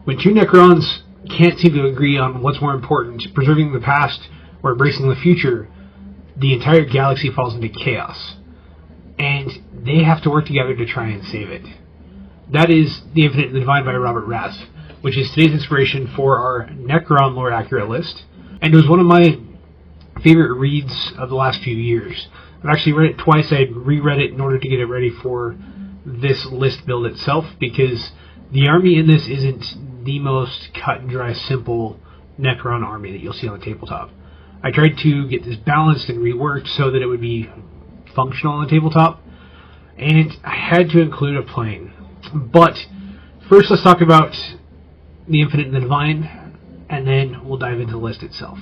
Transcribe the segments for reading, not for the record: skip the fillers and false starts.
When two Necrons can't seem to agree on what's more important, preserving the past or embracing the future, the entire galaxy falls into chaos. And they have to work together to try and save it. That is The Infinite and the Divine by Robert Rath, which is today's inspiration for our Necron lore accurate list. And it was one of my favorite reads of the last few years. I've actually read it twice. I reread it in order to get it ready for this list build itself, because the army in this isn't the most cut and dry, simple Necron army that you'll see on the tabletop. I tried to get this balanced and reworked so that it would be functional on the tabletop, and I had to include a plane. But first, let's talk about the Infinite and the Divine, and then we'll dive into the list itself.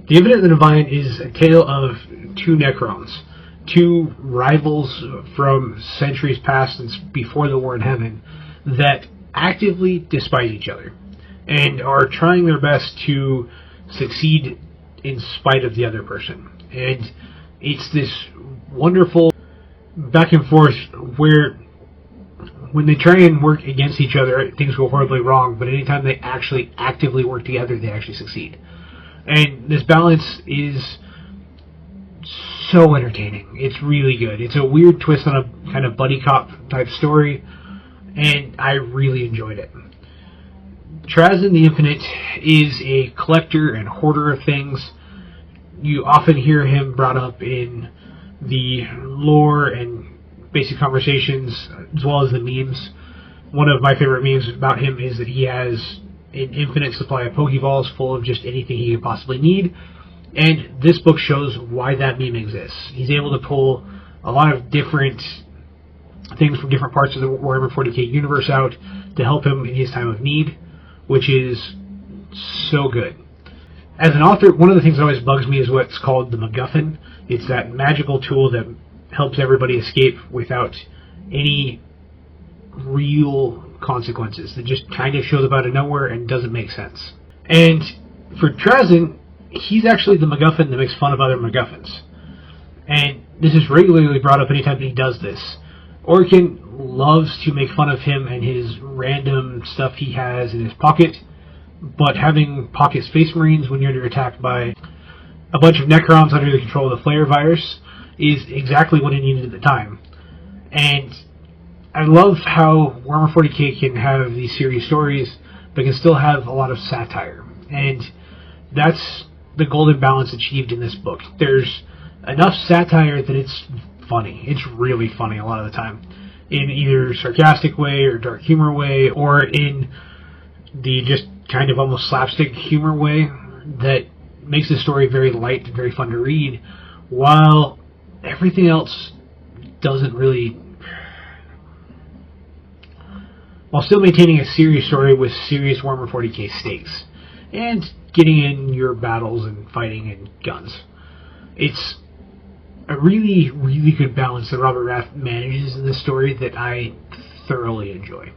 The Infinite and the Divine is a tale of two Necrons, two rivals from centuries past and before the War in Heaven, that actively despise each other and are trying their best to succeed in spite of the other person. And it's this wonderful back and forth where when they try and work against each other, things go horribly wrong, but anytime they actually actively work together, they actually succeed. And this balance is so entertaining. It's really good. It's a weird twist on a kind of buddy cop type story, and I really enjoyed it. Trazyn the Infinite is a collector and hoarder of things. You often hear him brought up in the lore and basic conversations, as well as the memes. One of my favorite memes about him is that he has an infinite supply of Pokeballs full of just anything he could possibly need, and this book shows why that meme exists. He's able to pull a lot of different things from different parts of the Warhammer 40k universe out to help him in his time of need, which is so good. As an author, one of the things that always bugs me is what's called the MacGuffin. It's that magical tool that helps everybody escape without any real consequences, that just kind of shows up out of nowhere and doesn't make sense. And for Trazyn, he's actually the MacGuffin that makes fun of other MacGuffins. And this is regularly brought up anytime he does this. Orikan loves to make fun of him and his random stuff he has in his pocket, but having pocket Space Marines when you're under attack by a bunch of Necrons under the control of the Flare virus is exactly what he needed at the time. And I love how Warhammer 40k can have these serious stories, but can still have a lot of satire. And that's the golden balance achieved in this book. There's enough satire that it's funny. It's really funny a lot of the time, in either sarcastic way or dark humor way, or in the just kind of almost slapstick humor way that makes the story very light and very fun to read, while everything else doesn't really, while still maintaining a serious story with serious Warhammer 40k stakes and getting in your battles and fighting and guns. It's a really, really good balance that Robert Rath manages in this story that I thoroughly enjoy.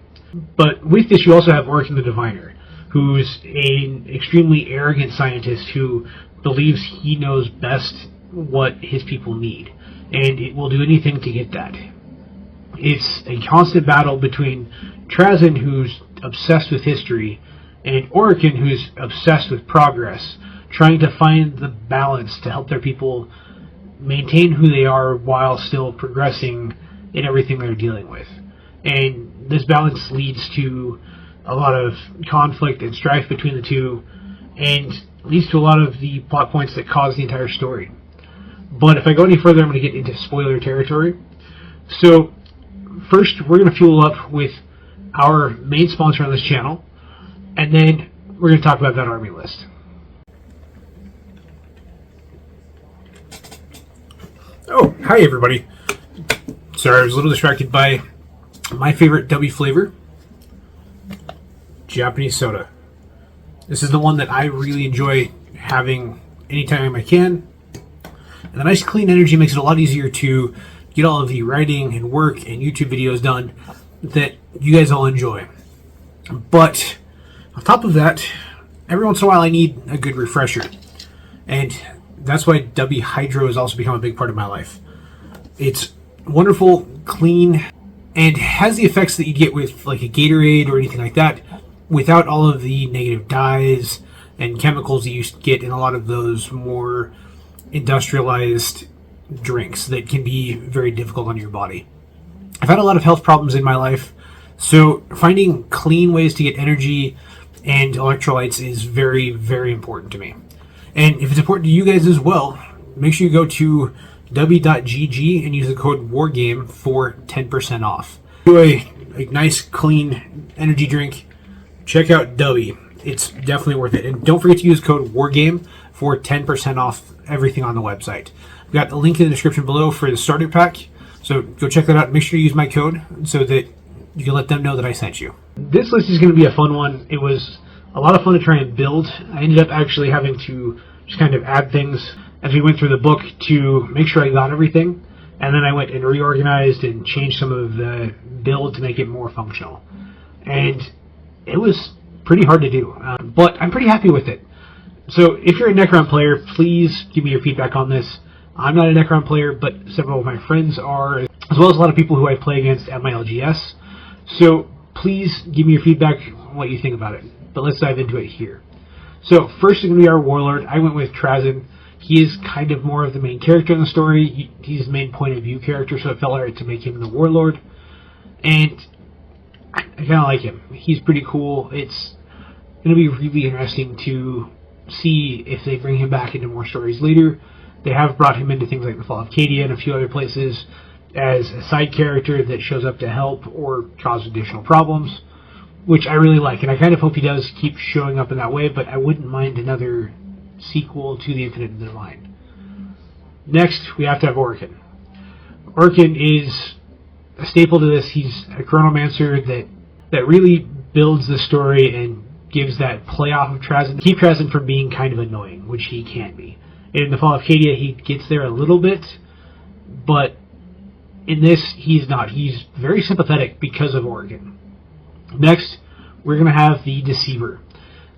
But with this, you also have Orikan the Diviner, who's an extremely arrogant scientist who believes he knows best what his people need, and it will do anything to get that. It's a constant battle between Trazyn, who's obsessed with history, and Orikan, who's obsessed with progress, trying to find the balance to help their people maintain who they are while still progressing in everything they're dealing with. And this balance leads to a lot of conflict and strife between the two, and leads to a lot of the plot points that cause the entire story. But if I go any further, I'm going to get into spoiler territory. So first, we're going to fuel up with our main sponsor on this channel, and then we're going to talk about that army list. Oh, hi everybody. Sorry, I was a little distracted by my favorite W flavor, Japanese soda. This is the one that I really enjoy having anytime I can. And the nice clean energy makes it a lot easier to get all of the writing and work and YouTube videos done that you guys all enjoy. But on top of that, every once in a while I need a good refresher. And that's why W Hydro has also become a big part of my life. It's wonderful, clean, and has the effects that you get with like a Gatorade or anything like that, without all of the negative dyes and chemicals that you get in a lot of those more industrialized drinks that can be very difficult on your body. I've had a lot of health problems in my life, so finding clean ways to get energy and electrolytes is very, very important to me. And if it's important to you guys as well, make sure you go to w.gg and use the code WARGAME for 10% off. Do a nice, clean energy drink. Check out W. It's definitely worth it. And don't forget to use code WARGAME for 10% off everything on the website. I've got a link in the description below for the starter pack, so go check that out. Make sure you use my code so that you can let them know that I sent you. This list is going to be a fun one. It was a lot of fun to try and build. I ended up actually having to just kind of add things as we went through the book to make sure I got everything, and then I went and reorganized and changed some of the build to make it more functional. And it was pretty hard to do, but I'm pretty happy with it. So if you're a Necron player, please give me your feedback on this. I'm not a Necron player, but several of my friends are, as well as a lot of people who I play against at my LGS. So please give me your feedback on what you think about it. But let's dive into it here. So first is going to be our warlord. I went with Trazyn. He is kind of more of the main character in the story. He's the main point of view character, so it felt right to make him the warlord. And I kind of like him. He's pretty cool. It's going to be really interesting to see if they bring him back into more stories later. They have brought him into things like the Fall of Cadia and a few other places as a side character that shows up to help or cause additional problems, which I really like. And I kind of hope he does keep showing up in that way, but I wouldn't mind another sequel to The Infinite and the Divine. Next, we have to have Orikan. Orikan is a staple to this. He's a chronomancer that really builds the story and gives that play off of Trazyn to keep Trazyn from being kind of annoying, which he can be. In the Fall of Cadia, he gets there a little bit, but in this, he's not. He's very sympathetic because of Orikan. Next, we're going to have the Deceiver.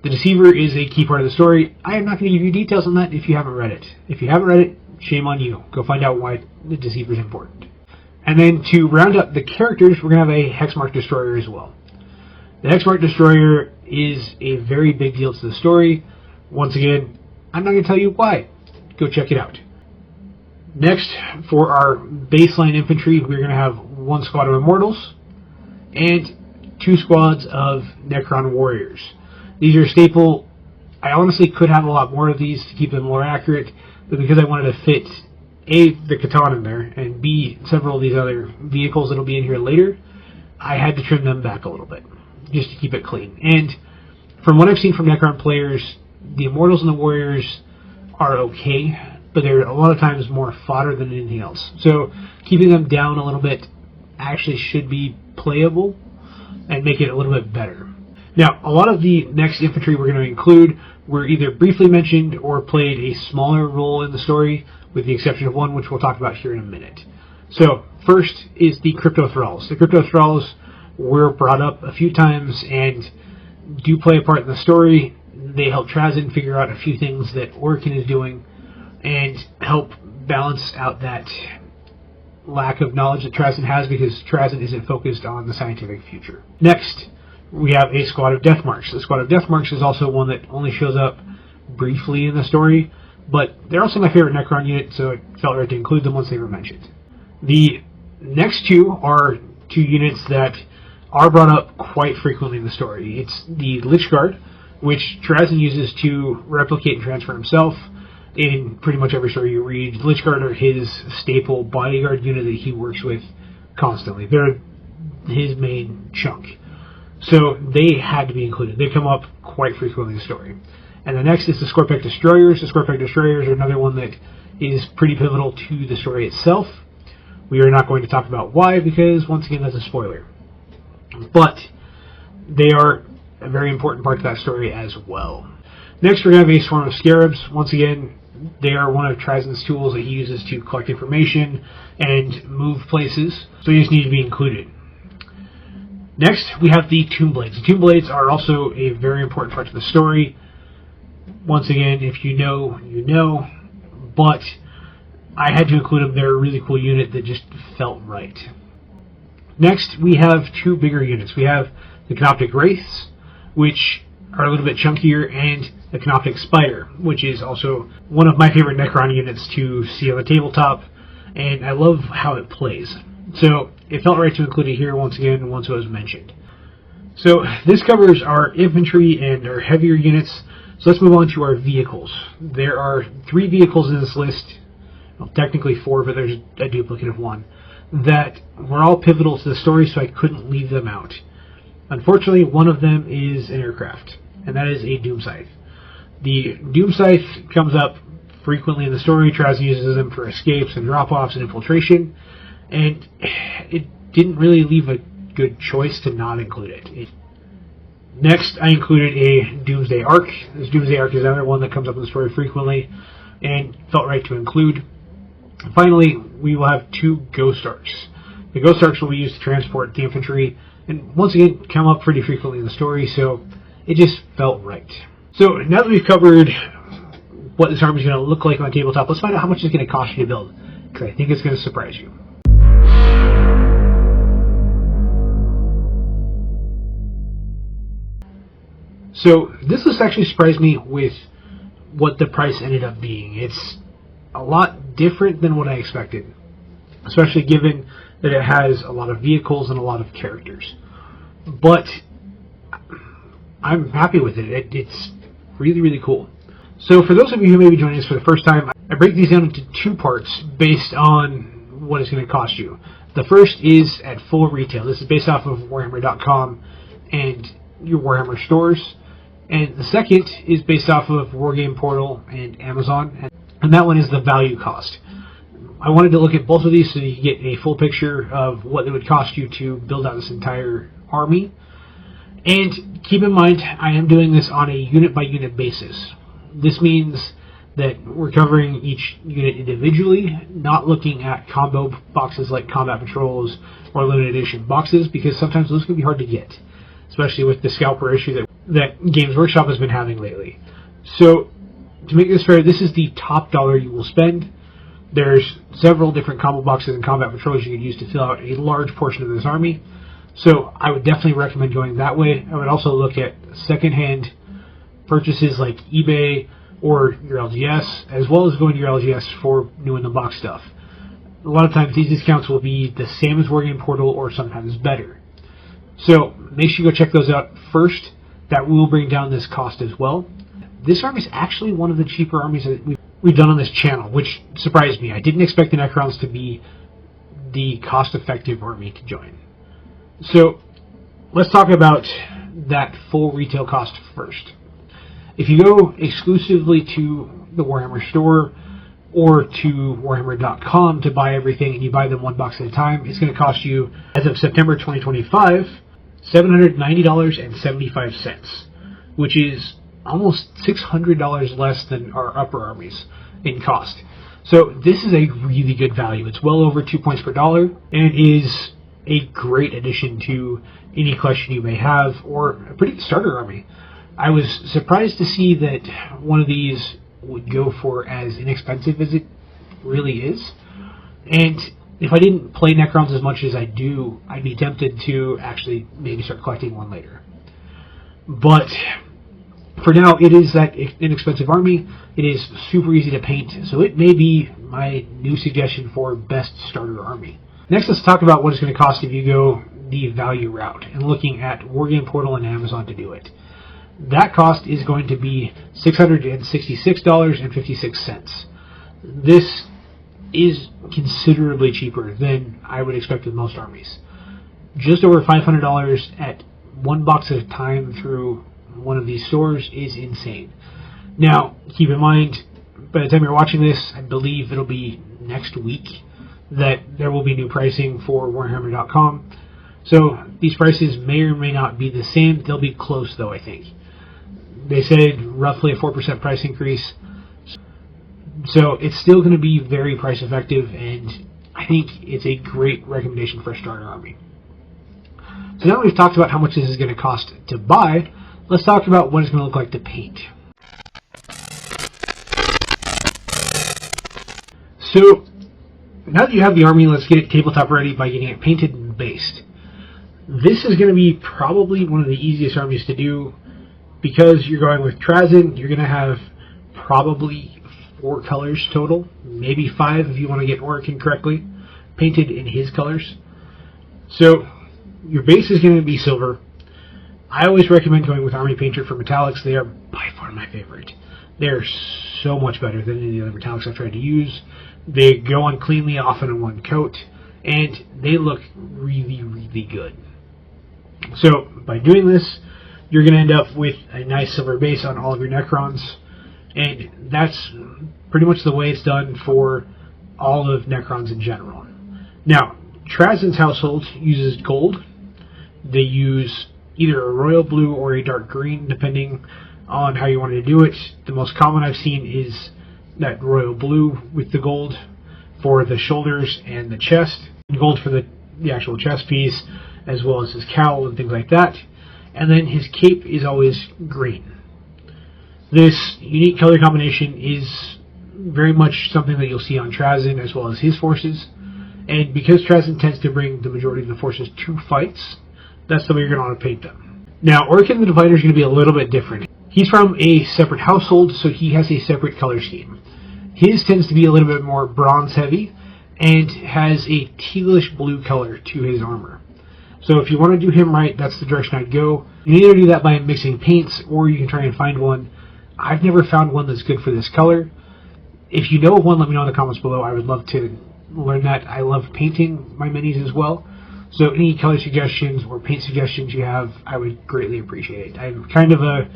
The Deceiver is a key part of the story. I am not going to give you details on that if you haven't read it. If you haven't read it, shame on you. Go find out why the Deceiver is important. And then to round up the characters, we're going to have a Hexmark Destroyer as well. The Hexmark Destroyer is a very big deal to the story. Once again, I'm not going to tell you why. Go check it out. Next, for our baseline infantry, we're going to have one squad of Immortals and 2 squads of Necron Warriors. These are staple. I honestly could have a lot more of these to keep them more accurate, but because I wanted to fit A, the Catan in there, and B, several of these other vehicles that will be in here later, I had to trim them back a little bit, just to keep it clean. And from what I've seen from Necron players, the Immortals and the Warriors are okay, but they're a lot of times more fodder than anything else. So keeping them down a little bit actually should be playable and make it a little bit better. Now, a lot of the next infantry we're going to include were either briefly mentioned or played a smaller role in the story, with the exception of one which we'll talk about here in a minute. So first is the Crypto Thralls. The Crypto Thralls were brought up a few times and do play a part in the story. They help Trazyn figure out a few things that Orikan is doing and help balance out that lack of knowledge that Trazyn has, because Trazyn isn't focused on the scientific future. Next, we have a squad of Deathmarks. The squad of Deathmarks is also one that only shows up briefly in the story, but they're also my favorite Necron unit, so it felt right to include them once they were mentioned. The next two are 2 units that are brought up quite frequently in the story. It's the Lich Guard, which Trazyn uses to replicate and transfer himself. In pretty much every story you read, the Lich Guard are his staple bodyguard unit that he works with constantly. They're his main chunk. So they had to be included. They come up quite frequently in the story. And the next is the Scorpec Destroyers. The Scorpec Destroyers are another one that is pretty pivotal to the story itself. We are not going to talk about why, because once again that's a spoiler. But they are a very important part of that story as well. Next, we're going to have a swarm of Scarabs. Once again, they are one of Trazyn's tools that he uses to collect information and move places, so they just need to be included. Next, we have the Tomb Blades. The Tomb Blades are also a very important part of the story. Once again, if you know, you know, but I had to include them. They're a really cool unit that just felt right. Next, we have two bigger units. We have the Canoptic Wraiths, which are a little bit chunkier, and the Canoptic Spider, which is also one of my favorite Necron units to see on the tabletop, and I love how it plays. So it felt right to include it here once again, once it was mentioned. So this covers our infantry and our heavier units. So let's move on to our vehicles. There are 3 vehicles in this list, well, technically 4, but there's a duplicate of 1, that were all pivotal to the story, so I couldn't leave them out. Unfortunately, one of them is an aircraft, and that is a Doom Scythe. The Doom Scythe comes up frequently in the story. Trazyn uses them for escapes and drop-offs and infiltration, and it didn't really leave a good choice to not include it. Next, I included a Doomsday Ark. This Doomsday Ark is another one that comes up in the story frequently, and felt right to include. Finally, we will have 2 Ghost Arks. The Ghost Arks will be used to transport the infantry, and once again, come up pretty frequently in the story, so it just felt right. So now that we've covered what this army is going to look like on the tabletop, let's find out how much it's going to cost you to build, because I think it's going to surprise you. So this list actually surprised me with what the price ended up being. It's a lot different than what I expected, especially given that it has a lot of vehicles and a lot of characters. But I'm happy with it. It's really, really cool. So for those of you who may be joining us for the first time, I break these down into 2 parts based on what it's going to cost you. The first is at full retail. This is based off of Warhammer.com and your Warhammer stores. And the second is based off of Wargame Portal and Amazon, and that one is the value cost. I wanted to look at both of these so you get a full picture of what it would cost you to build out this entire army. And keep in mind, I am doing this on a unit-by-unit basis. This means that we're covering each unit individually, not looking at combo boxes like Combat Patrols or limited edition boxes, because sometimes those can be hard to get, especially with the scalper issue that Games Workshop has been having lately. So, to make this fair, this is the top dollar you will spend. There's several different combo boxes and combat patrols you could use to fill out a large portion of this army. So, I would definitely recommend going that way. I would also look at secondhand purchases like eBay or your LGS, as well as going to your LGS for new in the box stuff. A lot of times these discounts will be the same as Wargame Portal or sometimes better. So, make sure you go check those out first. That will bring down this cost as well. This army is actually one of the cheaper armies that we've done on this channel, which surprised me. I didn't expect the Necrons to be the cost-effective army to join. So, let's talk about that full retail cost first. If you go exclusively to the Warhammer store or to Warhammer.com to buy everything, and you buy them 1 box at a time, it's going to cost you, as of September 2025, $790.75, which is almost $600 less than our upper armies in cost. So this is a really good value. It's well over 2 points per dollar, and is a great addition to any collection you may have, or a pretty good starter army. I was surprised to see that one of these would go for as inexpensive as it really is. And if I didn't play Necrons as much as I do, I'd be tempted to actually maybe start collecting one later. But for now, it is that inexpensive army. It is super easy to paint, so it may be my new suggestion for best starter army. Next, let's talk about what it's going to cost if you go the value route and looking at Wargame Portal and Amazon to do it. That cost is going to be $666.56. This is considerably cheaper than I would expect with most armies. Just over $500 at 1 box at a time through one of these stores is insane. Now, keep in mind, by the time you're watching this, I believe it'll be next week that there will be new pricing for Warhammer.com. So these prices may or may not be the same. They'll be close, though, I think. They said roughly a 4% price increase. So it's still going to be very price effective, and I think it's a great recommendation for a starter army. So now that we've talked about how much this is going to cost to buy, let's talk about what it's going to look like to paint. So, now that you have the army, let's get it tabletop ready by getting it painted and based. This is going to be probably one of the easiest armies to do because you're going with Trazyn. You're going to have probably 4 colors total, maybe 5 if you want to get Orikan correctly, painted in his colors. So your base is going to be silver. I always recommend going with Army Painter for metallics. They are by far my favorite. They're so much better than any other metallics I've tried to use. They go on cleanly, often in one coat, and they look really, really good. So by doing this, you're going to end up with a nice silver base on all of your Necrons, and that's pretty much the way it's done for all of Necrons in general. Now, Trazyn's household uses gold. They use either a royal blue or a dark green, depending on how you want to do it. The most common I've seen is that royal blue with the gold for the shoulders and the chest, gold for the actual chest piece, as well as his cowl and things like that. And then his cape is always green. This unique color combination is very much something that you'll see on Trazyn as well as his forces. And because Trazyn tends to bring the majority of the forces to fights, that's the way you're going to want to paint them. Now, Orikan the Divider is going to be a little bit different. He's from a separate household, so he has a separate color scheme. His tends to be a little bit more bronze heavy and has a tealish blue color to his armor. So if you want to do him right, that's the direction I'd go. You can either do that by mixing paints, or you can try and find one. I've never found one that's good for this color. If you know of one, let me know in the comments below. I would love to learn that. I love painting my minis as well. So any color suggestions or paint suggestions you have, I would greatly appreciate it. I'm kind of a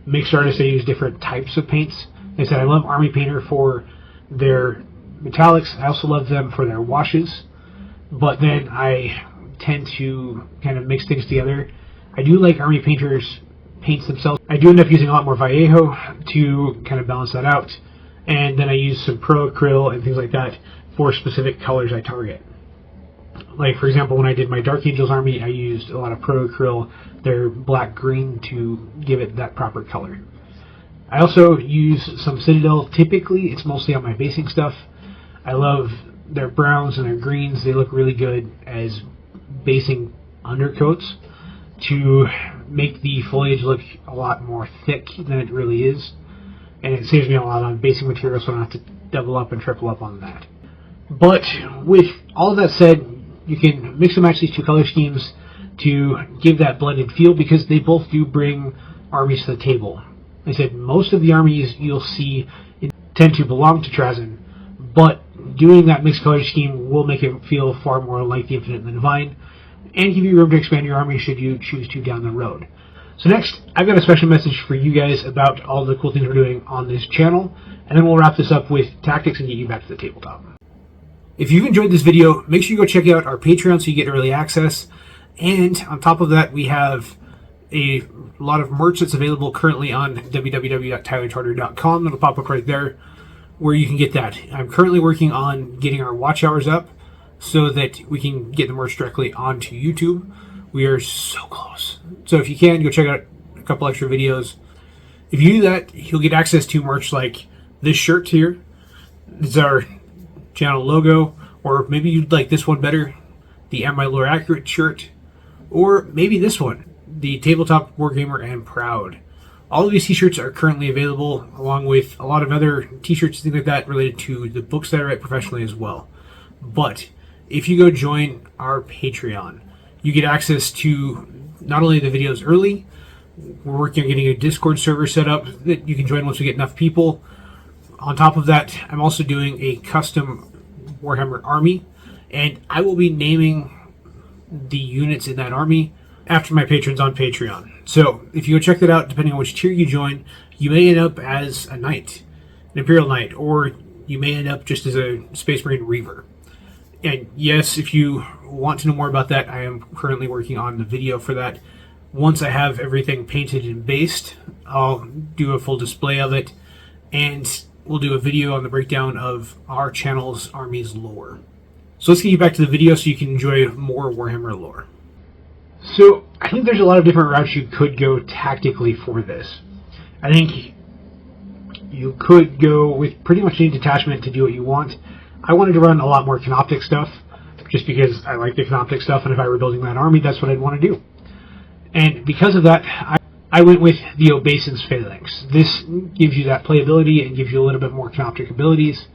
mixed artist. I use different types of paints. Like I said, I love Army Painter for their metallics. I also love them for their washes. But then I tend to kind of mix things together. I do like Army Painter's paints themselves. I do end up using a lot more Vallejo to kind of balance that out. And then I use some Pro Acryl and things like that for specific colors I target. Like, for example, when I did my Dark Angels army, I used a lot of Pro Acryl, their black-green, to give it that proper color. I also use some Citadel. Typically, it's mostly on my basing stuff. I love their browns and their greens. They look really good as basing undercoats to make the foliage look a lot more thick than it really is. And it saves me a lot on basing material, so I don't have to double up and triple up on that. But with all of that said, you can mix and match these 2 color schemes to give that blended feel, because they both do bring armies to the table. Like I said, most of the armies you'll see tend to belong to Trazyn, but doing that mixed color scheme will make it feel far more like the Infinite and the Divine, and give you room to expand your army should you choose to down the road. So next, I've got a special message for you guys about all the cool things we're doing on this channel, and then we'll wrap this up with tactics and get you back to the tabletop. If you've enjoyed this video, make sure you go check out our Patreon so you get early access. And on top of that, we have a lot of merch that's available currently on www.tylercharter.com. It'll pop up right there where you can get that. I'm currently working on getting our watch hours up so that we can get the merch directly onto YouTube. We are so close. So if you can, go check out a couple extra videos. If you do that, you'll get access to merch like this shirt here. It's our channel logo, or maybe you'd like this one better, the Am I Lore Accurate shirt, or maybe this one, the Tabletop Wargamer and Proud. All of these t-shirts are currently available, along with a lot of other t-shirts, things like that, related to the books that I write professionally as well. But if you go join our Patreon, you get access to not only the videos early, we're working on getting a Discord server set up that you can join once we get enough people. On top of that, I'm also doing a custom Warhammer army, and I will be naming the units in that army after my patrons on Patreon. So if you go check that out, depending on which tier you join, you may end up as a knight, an Imperial Knight, or you may end up just as a Space Marine Reaver. And yes, if you want to know more about that, I am currently working on the video for that. Once I have everything painted and based, I'll do a full display of it, and we'll do a video on the breakdown of our channel's army's lore. So let's get you back to the video so you can enjoy more Warhammer lore. So I think there's a lot of different routes you could go tactically for this. I think you could go with pretty much any detachment to do what you want. I wanted to run a lot more Canoptic stuff, just because I like the Canoptic stuff, and if I were building that army, that's what I'd want to do. And because of that, I went with the Obeisance Phalanx. This gives you that playability and gives you a little bit more Canoptic abilities.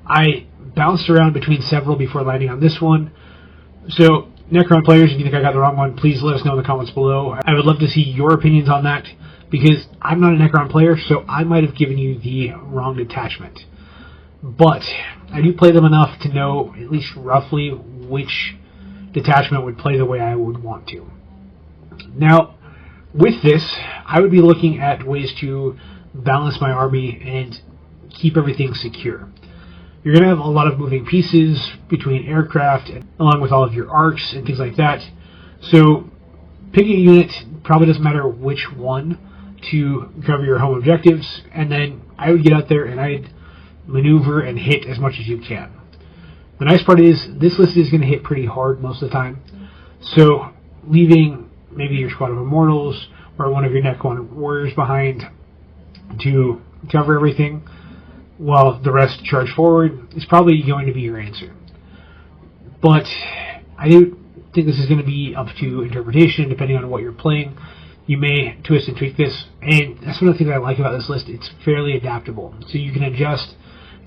I bounced around between several before landing on this one. So, Necron players, if you think I got the wrong one, please let us know in the comments below. I would love to see your opinions on that, because I'm not a Necron player, so I might have given you the wrong detachment. But I do play them enough to know at least roughly which detachment would play the way I would want to. Now, with this, I would be looking at ways to balance my army and keep everything secure. You're going to have a lot of moving pieces between aircraft, along with all of your arcs and things like that. So, picking a unit probably doesn't matter which one to cover your home objectives, and then I would get out there and I'd maneuver and hit as much as you can. The nice part is, this list is going to hit pretty hard most of the time. So, leaving maybe your squad of immortals or one of your Necron warriors behind to cover everything, while the rest charge forward, is probably going to be your answer. But I do think this is going to be up to interpretation, depending on what you're playing. You may twist and tweak this, and that's one of the things I like about this list. It's fairly adaptable, so you can adjust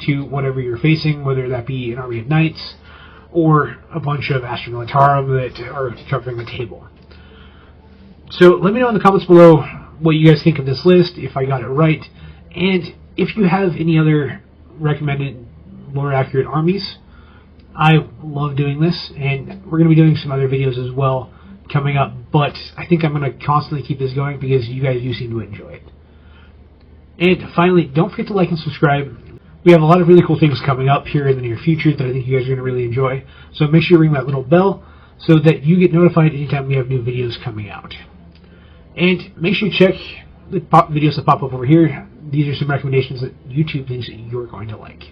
to whatever you're facing, whether that be an army of knights or a bunch of Astra Militarum that are covering the table. So let me know in the comments below what you guys think of this list, if I got it right, and if you have any other recommended more accurate armies. I love doing this, and we're going to be doing some other videos as well coming up, but I think I'm going to constantly keep this going because you guys do seem to enjoy it. And finally, don't forget to like and subscribe. We have a lot of really cool things coming up here in the near future that I think you guys are going to really enjoy, so make sure you ring that little bell so that you get notified anytime we have new videos coming out. And make sure you check the videos that pop up over here. These are some recommendations that YouTube thinks that you're going to like.